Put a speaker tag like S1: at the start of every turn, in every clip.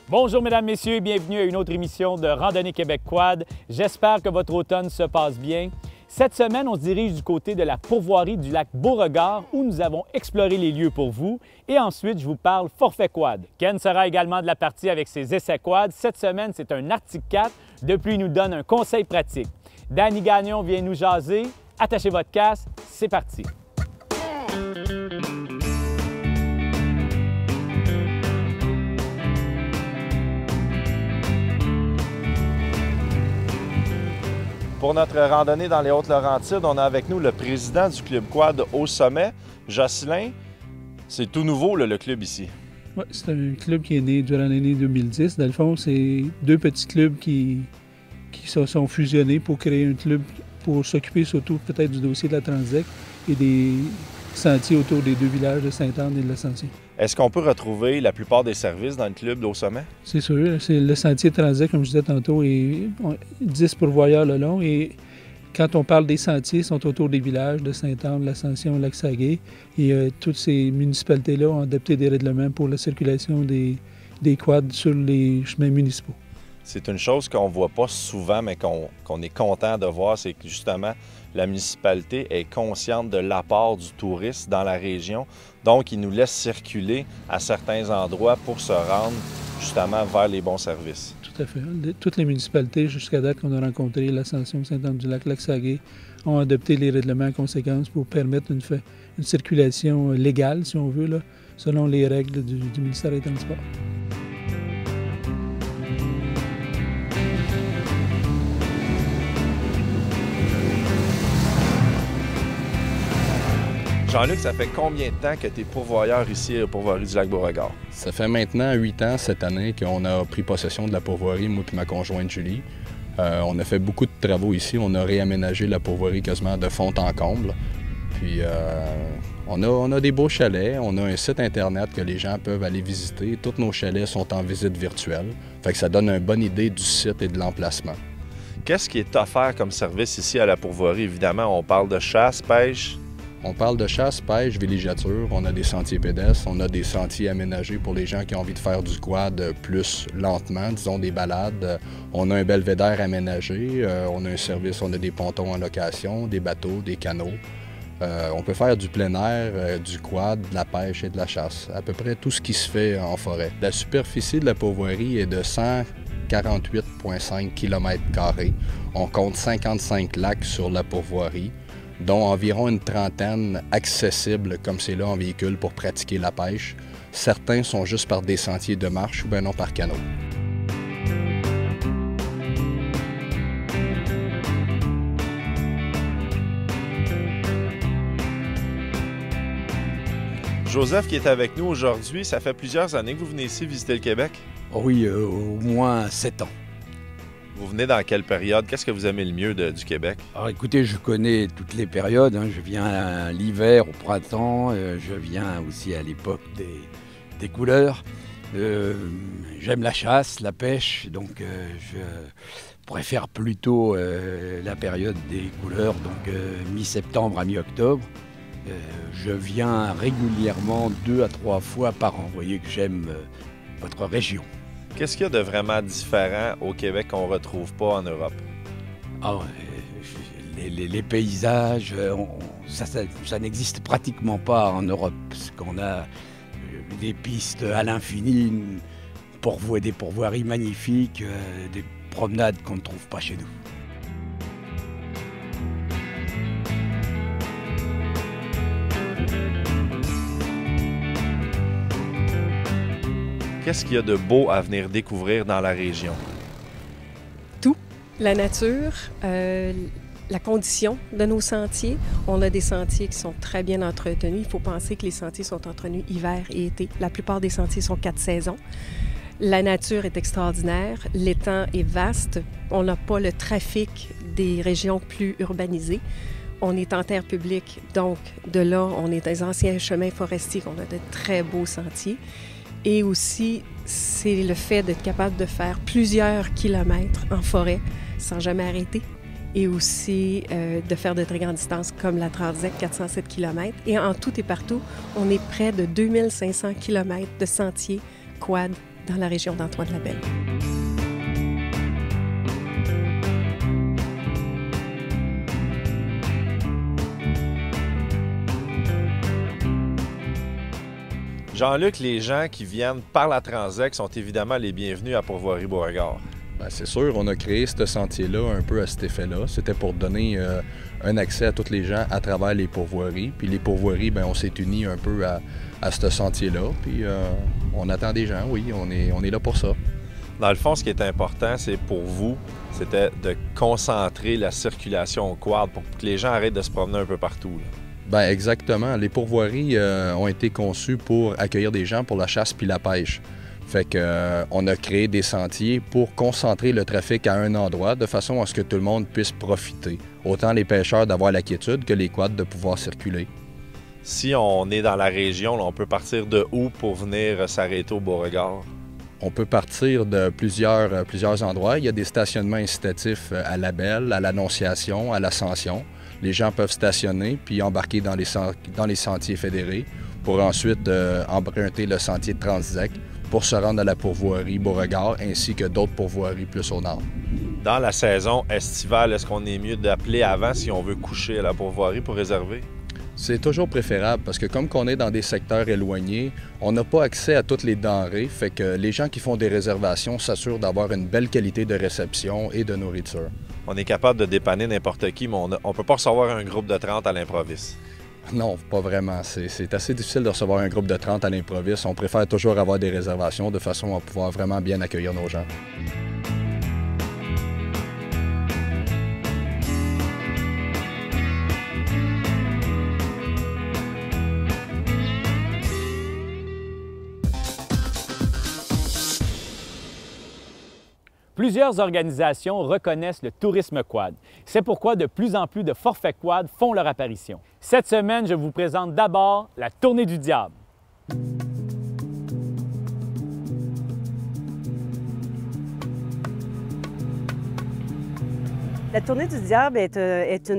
S1: Bonjour mesdames, messieurs, bienvenue à une autre émission de Randonnée Québec Quad. J'espère que votre automne se passe bien. Cette semaine, on se dirige du côté de la pourvoirie du lac Beauregard où nous avons exploré les lieux pour vous. Et ensuite, je vous parle forfait quad. Ken sera également de la partie avec ses essais quad. Cette semaine, c'est un Arctic 4. Depuis, il nous donne un conseil pratique. Danny Gagnon vient nous jaser. Attachez votre casque, c'est parti.
S2: Pour notre randonnée dans les Hautes-Laurentides, on a avec nous le président du club quad Haut Sommet, Jocelyn. C'est tout nouveau, le club ici.
S3: Oui, c'est un club qui est né durant l'année 2010. Dans le fond, c'est deux petits clubs qui se sont fusionnés pour créer un club pour s'occuper surtout peut-être du dossier de la Transec et des sentiers autour des deux villages de Sainte-Anne et de l'Ascension.
S2: Est-ce qu'on peut retrouver la plupart des services dans le club d'Haut Sommet?
S3: C'est sûr. C'est le sentier Transec, comme je disais tantôt, et 10 pourvoyeurs le long. Et quand on parle des sentiers, ils sont autour des villages de Sainte-Anne, l'Ascension, Lac-Saguet. Et toutes ces municipalités-là ont adopté des règlements pour la circulation des quads sur les chemins municipaux.
S2: C'est une chose qu'on ne voit pas souvent, mais qu'on est content de voir, c'est que justement, la municipalité est consciente de l'apport du touriste dans la région. Donc, ils nous laissent circuler à certains endroits pour se rendre justement vers les bons services.
S3: Tout à fait. Toutes les municipalités jusqu'à date qu'on a rencontrées, l'Ascension, Sainte-Anne-du-Lac, Lac-Saguet, ont adopté les règlements en conséquence pour permettre une circulation légale, si on veut, là, selon les règles du ministère des Transports.
S2: Jean-Luc, ça fait combien de temps que tu es pourvoyeur ici au pourvoirie du lac Beauregard?
S4: Ça fait maintenant 8 ans cette année qu'on a pris possession de la pourvoirie, moi et ma conjointe Julie. On a fait beaucoup de travaux ici. On a réaménagé la pourvoirie quasiment de fond en comble. Puis on a des beaux chalets. On a un site Internet que les gens peuvent aller visiter. Tous nos chalets sont en visite virtuelle. Fait que ça donne une bonne idée du site et de l'emplacement.
S2: Qu'est-ce qui est offert comme service ici à la pourvoirie? Évidemment, on parle de chasse, pêche.
S4: On parle de chasse, pêche, villégiature, on a des sentiers pédestres, on a des sentiers aménagés pour les gens qui ont envie de faire du quad plus lentement, disons des balades. On a un belvédère aménagé, on a un service, on a des pontons en location, des bateaux, des canots. On peut faire du plein air, du quad, de la pêche et de la chasse, à peu près tout ce qui se fait en forêt. La superficie de la pourvoirie est de 148,5 km². On compte 55 lacs sur la pourvoirie, dont environ une trentaine accessibles comme c'est là en véhicule pour pratiquer la pêche. Certains sont juste par des sentiers de marche ou bien non par canot.
S2: Joseph qui est avec nous aujourd'hui, ça fait plusieurs années que vous venez ici visiter le Québec?
S5: Oui, au moins 7 ans.
S2: Vous venez dans quelle période? Qu'est-ce que vous aimez le mieux du Québec?
S5: Alors écoutez, je connais toutes les périodes. Je viens à l'hiver, au printemps. Je viens aussi à l'époque des couleurs. J'aime la chasse, la pêche. Donc je préfère plutôt la période des couleurs, donc mi-septembre à mi-octobre. Je viens régulièrement 2 à 3 fois par an. Vous voyez que j'aime votre région.
S2: Qu'est-ce qu'il y a de vraiment différent au Québec qu'on ne retrouve pas en Europe?
S5: Les paysages, ça n'existe pratiquement pas en Europe, parce qu'on a des pistes à l'infini, des pourvoiries magnifiques, des promenades qu'on ne trouve pas chez nous.
S2: Qu'est-ce qu'il y a de beau à venir découvrir dans la région?
S6: Tout. La nature, la condition de nos sentiers. On a des sentiers qui sont très bien entretenus. Il faut penser que les sentiers sont entretenus hiver et été. La plupart des sentiers sont 4 saisons. La nature est extraordinaire, l'étang est vaste. On n'a pas le trafic des régions plus urbanisées. On est en terre publique, donc de là, on est des anciens chemins forestiers, on a de très beaux sentiers. Et aussi, c'est le fait d'être capable de faire plusieurs kilomètres en forêt sans jamais arrêter. Et aussi de faire de très grandes distances comme la Transec, 407 km. Et en tout et partout, on est près de 2500 km de sentiers quad dans la région d'Antoine-Labelle.
S2: Jean-Luc, les gens qui viennent par la Transec sont évidemment les bienvenus à Pourvoirie-Beauregard.
S4: Bien, c'est sûr, on a créé ce sentier-là un peu à cet effet-là. C'était pour donner un accès à tous les gens à travers les pourvoiries. Puis les pourvoiries, bien, on s'est unis un peu à ce sentier-là. Puis on attend des gens, oui, on est là pour ça.
S2: Dans le fond, ce qui est important, c'est pour vous, c'était de concentrer la circulation au quad pour que les gens arrêtent de se promener un peu partout, là.
S4: Bien, exactement. Les pourvoiries ont été conçues pour accueillir des gens pour la chasse puis la pêche. Fait qu'on a créé des sentiers pour concentrer le trafic à un endroit de façon à ce que tout le monde puisse profiter. Autant les pêcheurs d'avoir la quiétude que les quads de pouvoir circuler.
S2: Si on est dans la région, là, on peut partir de où pour venir s'arrêter au Beauregard?
S4: On peut partir de plusieurs endroits. Il y a des stationnements incitatifs à Labelle, à l'Annonciation, à l'Ascension. Les gens peuvent stationner puis embarquer dans les sentiers fédérés pour ensuite emprunter le sentier de Transec pour se rendre à la pourvoirie Beauregard ainsi que d'autres pourvoiries plus au nord.
S2: Dans la saison estivale, est-ce qu'on est mieux d'appeler avant si on veut coucher à la pourvoirie pour réserver?
S4: C'est toujours préférable parce que comme on est dans des secteurs éloignés, on n'a pas accès à toutes les denrées, fait que les gens qui font des réservations s'assurent d'avoir une belle qualité de réception et de nourriture.
S2: On est capable de dépanner n'importe qui, mais on ne peut pas recevoir un groupe de 30 à l'improviste.
S4: Non, pas vraiment. C'est assez difficile de recevoir un groupe de 30 à l'improviste. On préfère toujours avoir des réservations de façon à pouvoir vraiment bien accueillir nos gens.
S1: Plusieurs organisations reconnaissent le tourisme quad. C'est pourquoi de plus en plus de forfaits quad font leur apparition. Cette semaine, je vous présente d'abord la Tournée du Diable.
S7: La Tournée du Diable est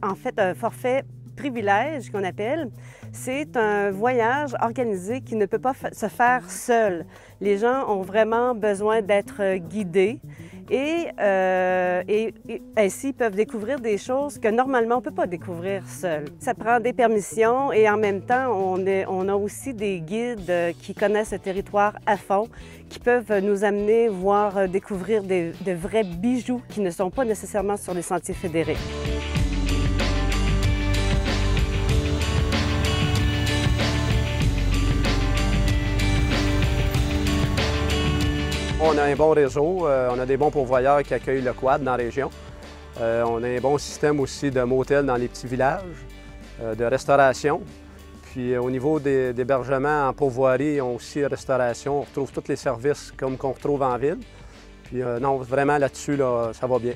S7: en fait un forfait privilège qu'on appelle. C'est un voyage organisé qui ne peut pas se faire seul. Les gens ont vraiment besoin d'être guidés et ainsi peuvent découvrir des choses que normalement on ne peut pas découvrir seul. Ça prend des permissions et en même temps, on a aussi des guides qui connaissent le territoire à fond, qui peuvent nous amener voir découvrir de vrais bijoux qui ne sont pas nécessairement sur les sentiers fédérés.
S8: On a un bon réseau, on a des bons pourvoyeurs qui accueillent le quad dans la région. On a un bon système aussi de motels dans les petits villages, de restauration. Puis au niveau d'hébergement en pourvoirie, on a aussi restauration. On retrouve tous les services comme qu'on retrouve en ville. Puis non, vraiment là-dessus, là, ça va bien.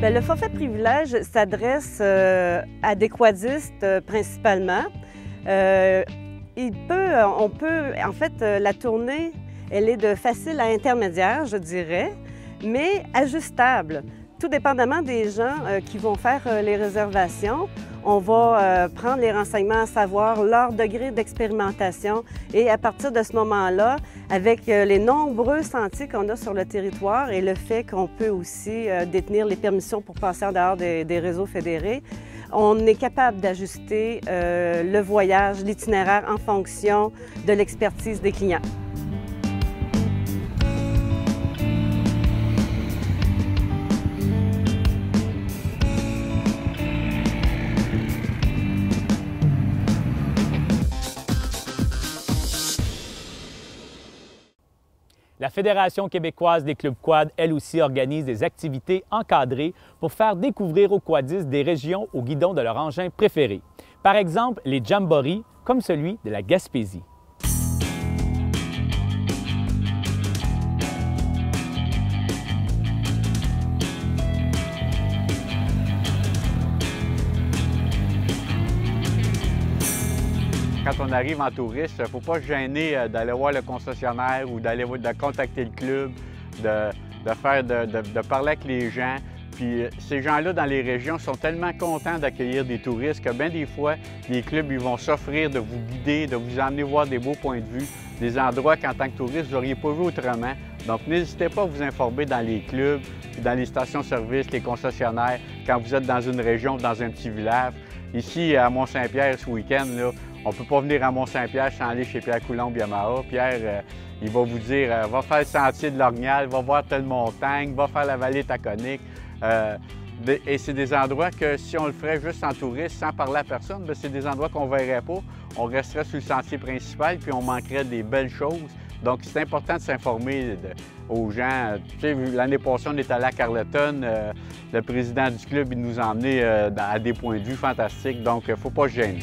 S7: Bien, le forfait privilège s'adresse à des quadistes principalement. En fait, la tournée, elle est de facile à intermédiaire, je dirais, mais ajustable. Tout dépendamment des gens qui vont faire les réservations, on va prendre les renseignements, à savoir leur degré d'expérimentation et à partir de ce moment-là, avec les nombreux sentiers qu'on a sur le territoire et le fait qu'on peut aussi détenir les permissions pour passer en dehors des réseaux fédérés, on est capable d'ajuster le voyage, l'itinéraire en fonction de l'expertise des clients.
S1: La Fédération québécoise des clubs quad, elle aussi, organise des activités encadrées pour faire découvrir aux quadistes des régions au guidon de leur engin préféré. Par exemple, les jamborees, comme celui de la Gaspésie.
S9: Quand on arrive en touriste, il ne faut pas se gêner d'aller voir le concessionnaire ou de contacter le club, de parler avec les gens. Puis ces gens-là dans les régions sont tellement contents d'accueillir des touristes que bien des fois, les clubs ils vont s'offrir de vous guider, de vous emmener voir des beaux points de vue, des endroits qu'en tant que touriste, vous n'auriez pas vu autrement. Donc n'hésitez pas à vous informer dans les clubs, puis dans les stations-service, les concessionnaires, quand vous êtes dans une région, dans un petit village. Ici, à Mont-Saint-Pierre, ce week-end, on ne peut pas venir à Mont-Saint-Pierre sans aller chez Pierre Coulombe Yamaha. Pierre, il va vous dire, va faire le sentier de l'Orignal, va voir telle montagne, va faire la vallée Taconique. Et c'est des endroits que si on le ferait juste en touriste, sans parler à personne, c'est des endroits qu'on ne verrait pas. On resterait sur le sentier principal, puis on manquerait des belles choses. Donc, c'est important de s'informer aux gens. Tu sais, l'année passée, on est allé à Carleton. Le président du club, il nous a emmenés à des points de vue fantastiques. Donc, il ne faut pas se gêner.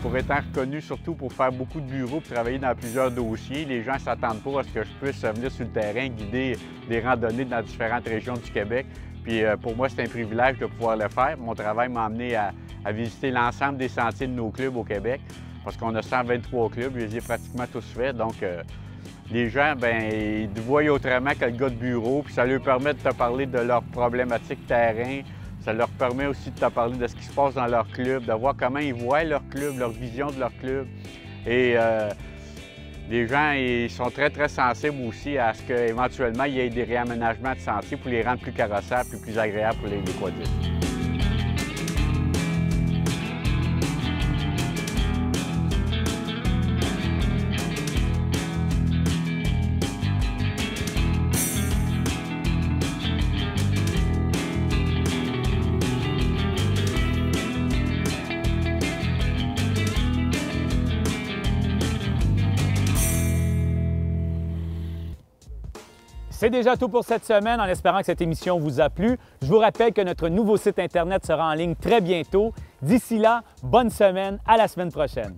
S9: Pour être reconnu, surtout pour faire beaucoup de bureaux, pour travailler dans plusieurs dossiers, les gens ne s'attendent pas à ce que je puisse venir sur le terrain, guider des randonnées dans différentes régions du Québec. Puis pour moi, c'est un privilège de pouvoir le faire. Mon travail m'a amené à visiter l'ensemble des sentiers de nos clubs au Québec, parce qu'on a 123 clubs, je les ai pratiquement tous faits. Donc, les gens, ils te voient autrement que le gars de bureau, puis ça leur permet de te parler de leurs problématiques terrain. Ça leur permet aussi de te parler de ce qui se passe dans leur club, de voir comment ils voient leur club, leur vision de leur club. Et les gens ils sont très, très sensibles aussi à ce qu'éventuellement, il y ait des réaménagements de sentiers pour les rendre plus carrossables et plus agréables pour les quadistes.
S1: C'est déjà tout pour cette semaine, en espérant que cette émission vous a plu. Je vous rappelle que notre nouveau site Internet sera en ligne très bientôt. D'ici là, bonne semaine, à la semaine prochaine.